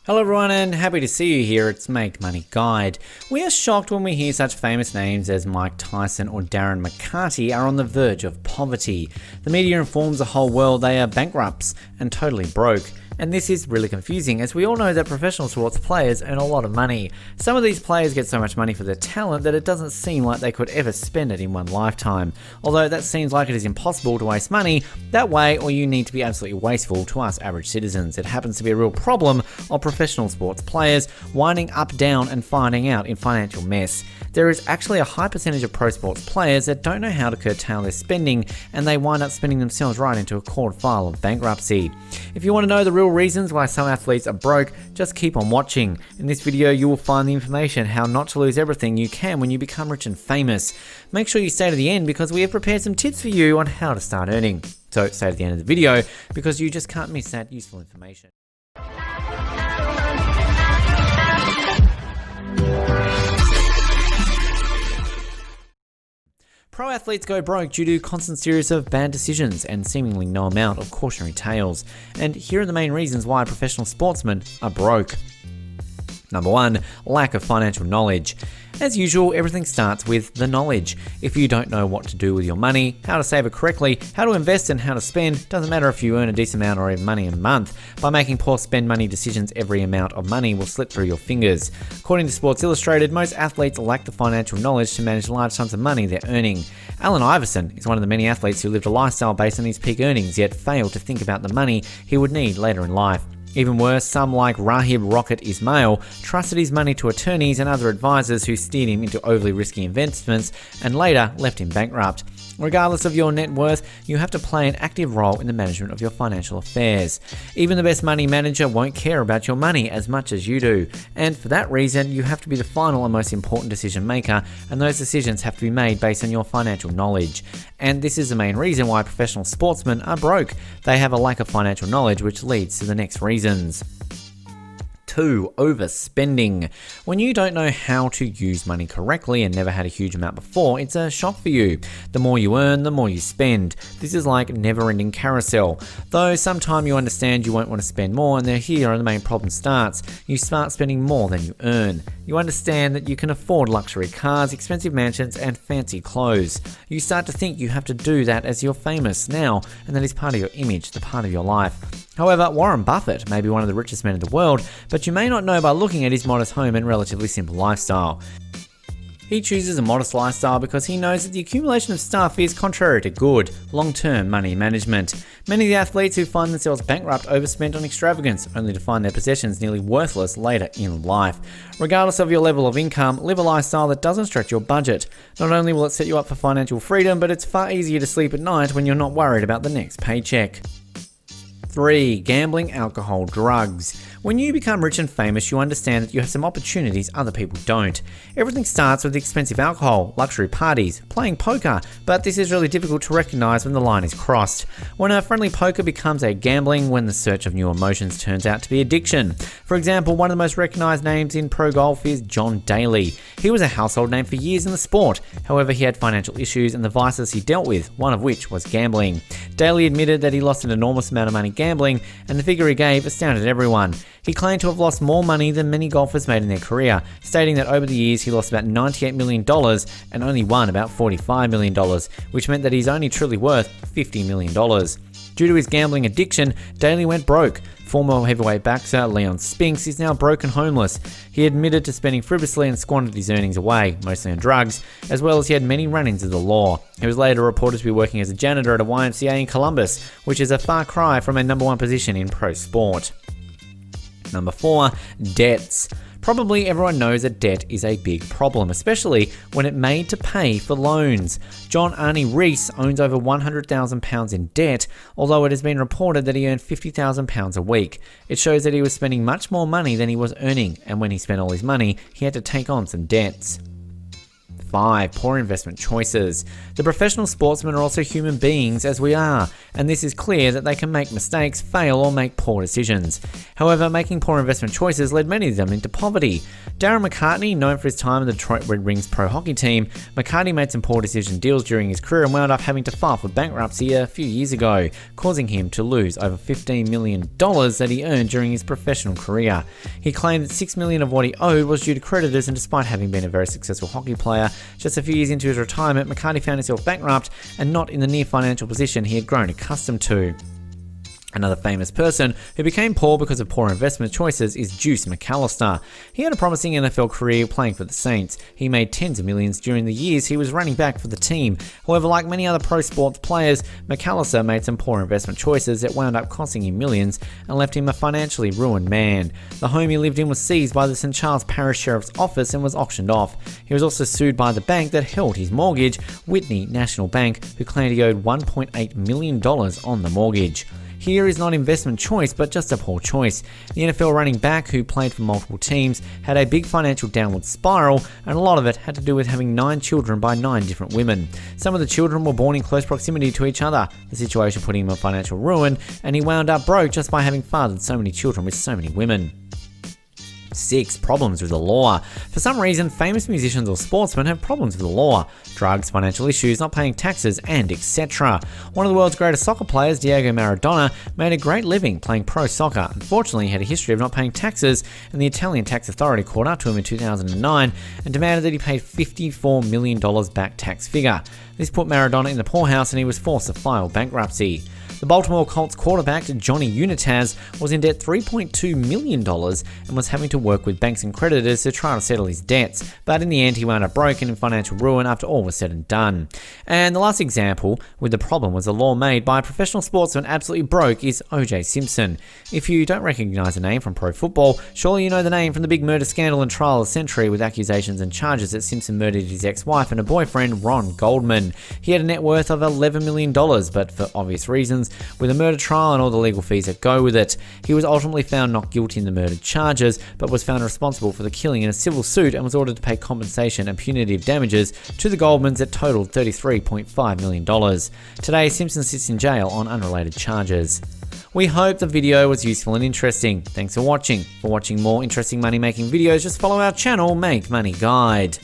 Hello everyone and happy to see you here. It's Make Money Guide. We are shocked when we hear such famous names as Mike Tyson or Darren McCarty are on the verge of poverty. The media informs the whole world they are bankrupts and totally broke. And this is really confusing, as we all know that professional sports players earn a lot of money. Some of these players get so much money for their talent that it doesn't seem like they could ever spend it in one lifetime. Although that seems like it is impossible to waste money that way, or you need to be absolutely wasteful to us average citizens. It happens to be a real problem of professional sports players winding up, down and finding out in financial mess. There is actually a high percentage of pro sports players that don't know how to curtail their spending, and they wind up spending themselves right into a court file of bankruptcy. If you want to know the real reasons why some athletes are broke, just keep on watching. In this video you will find the information how not to lose everything you can when you become rich and famous. Make sure you stay to the end because we have prepared some tips for you on how to start earning. So stay to the end of the video because you just can't miss that useful information. Pro athletes go broke due to constant series of bad decisions and seemingly no amount of cautionary tales. And here are the main reasons why professional sportsmen are broke. Number 1, lack of financial knowledge. As usual, everything starts with the knowledge. If you don't know what to do with your money, how to save it correctly, how to invest and how to spend, doesn't matter if you earn a decent amount or even money a month. By making poor spend money decisions, every amount of money will slip through your fingers. According to Sports Illustrated, most athletes lack the financial knowledge to manage large sums of money they're earning. Allen Iverson is one of the many athletes who lived a lifestyle based on his peak earnings, yet failed to think about the money he would need later in life. Even worse, some like Rahib Rocket Ismail trusted his money to attorneys and other advisors who steered him into overly risky investments and later left him bankrupt. Regardless of your net worth, you have to play an active role in the management of your financial affairs. Even the best money manager won't care about your money as much as you do. And for that reason, you have to be the final and most important decision maker, and those decisions have to be made based on your financial knowledge. And this is the main reason why professional sportsmen are broke. They have a lack of financial knowledge, which leads to the next reasons. 2. Overspending. When you don't know how to use money correctly and never had a huge amount before, it's a shock for you. The more you earn, the more you spend. This is like never-ending carousel. Though sometime you understand you won't want to spend more, and here the main problem starts. You start spending more than you earn. You understand that you can afford luxury cars, expensive mansions, and fancy clothes. You start to think you have to do that as you're famous now, and that is part of your image, the part of your life. However, Warren Buffett may be one of the richest men in the world, but you may not know by looking at his modest home and relatively simple lifestyle. He chooses a modest lifestyle because he knows that the accumulation of stuff is contrary to good, long-term money management. Many of the athletes who find themselves bankrupt overspend on extravagance, only to find their possessions nearly worthless later in life. Regardless of your level of income, live a lifestyle that doesn't stretch your budget. Not only will it set you up for financial freedom, but it's far easier to sleep at night when you're not worried about the next paycheck. 3. Gambling, alcohol, drugs. When you become rich and famous, you understand that you have some opportunities other people don't. Everything starts with expensive alcohol, luxury parties, playing poker, but this is really difficult to recognize when the line is crossed. When a friendly poker becomes a gambling, when the search of new emotions turns out to be addiction. For example, one of the most recognized names in pro golf is John Daly. He was a household name for years in the sport. However, he had financial issues and the vices he dealt with, one of which was gambling. Daly admitted that he lost an enormous amount of money gambling, and the figure he gave astounded everyone. He claimed to have lost more money than many golfers made in their career, stating that over the years he lost about $98 million and only won about $45 million, which meant that he's only truly worth $50 million. Due to his gambling addiction, Daly went broke. Former heavyweight boxer Leon Spinks is now broke and homeless. He admitted to spending frivolously and squandered his earnings away, mostly on drugs, as well as he had many run-ins with the law. He was later reported to be working as a janitor at a YMCA in Columbus, which is a far cry from a number 1 position in pro sport. Number 4, debts. Probably everyone knows that debt is a big problem, especially when it made to pay for loans. John Arnie Rees owns over £100,000 in debt, although it has been reported that he earned £50,000 a week. It shows that he was spending much more money than he was earning, and when he spent all his money, he had to take on some debts. 5. Poor investment choices. The professional sportsmen are also human beings as we are, and this is clear that they can make mistakes, fail, or make poor decisions. However, making poor investment choices led many of them into poverty. Darren McCarty, known for his time in the Detroit Red Wings pro hockey team, McCarty made some poor decision deals during his career and wound up having to file for bankruptcy a few years ago, causing him to lose over $15 million that he earned during his professional career. He claimed that $6 million of what he owed was due to creditors, and despite having been a very successful hockey player, just a few years into his retirement, McCarty found himself bankrupt and not in the near financial position he had grown accustomed to. Another famous person who became poor because of poor investment choices is Juice McAllister. He had a promising NFL career playing for the Saints. He made tens of millions during the years he was running back for the team. However, like many other pro sports players, McAllister made some poor investment choices that wound up costing him millions and left him a financially ruined man. The home he lived in was seized by the St. Charles Parish Sheriff's Office and was auctioned off. He was also sued by the bank that held his mortgage, Whitney National Bank, who claimed he owed $1.8 million on the mortgage. Here is not investment choice, but just a poor choice. The NFL running back, who played for multiple teams, had a big financial downward spiral, and a lot of it had to do with having 9 children by 9 different women. Some of the children were born in close proximity to each other, the situation put him in financial ruin, and he wound up broke just by having fathered so many children with so many women. 6. Problems with the law. For some reason, famous musicians or sportsmen have problems with the law. Drugs, financial issues, not paying taxes, and etc. One of the world's greatest soccer players, Diego Maradona, made a great living playing pro soccer. Unfortunately, he had a history of not paying taxes, and the Italian tax authority caught up to him in 2009 and demanded that he pay $54 million back tax figure. This put Maradona in the poorhouse and he was forced to file bankruptcy. The Baltimore Colts quarterback, Johnny Unitas, was in debt $3.2 million and was having to work with banks and creditors to try to settle his debts, but in the end he wound up broke and in financial ruin after all was said and done. And the last example with the problem was a law made by a professional sportsman absolutely broke is O.J. Simpson. If you don't recognize the name from pro football, surely you know the name from the big murder scandal and trial of the century with accusations and charges that Simpson murdered his ex-wife and her boyfriend, Ron Goldman. He had a net worth of $11 million, but for obvious reasons, with a murder trial and all the legal fees that go with it, he was ultimately found not guilty in the murder charges, but was found responsible for the killing in a civil suit and was ordered to pay compensation and punitive damages to the Goldmans that totaled $33.5 million. Today, Simpson sits in jail on unrelated charges. We hope the video was useful and interesting. Thanks for watching. For watching more interesting money-making videos, just follow our channel, Make Money Guide.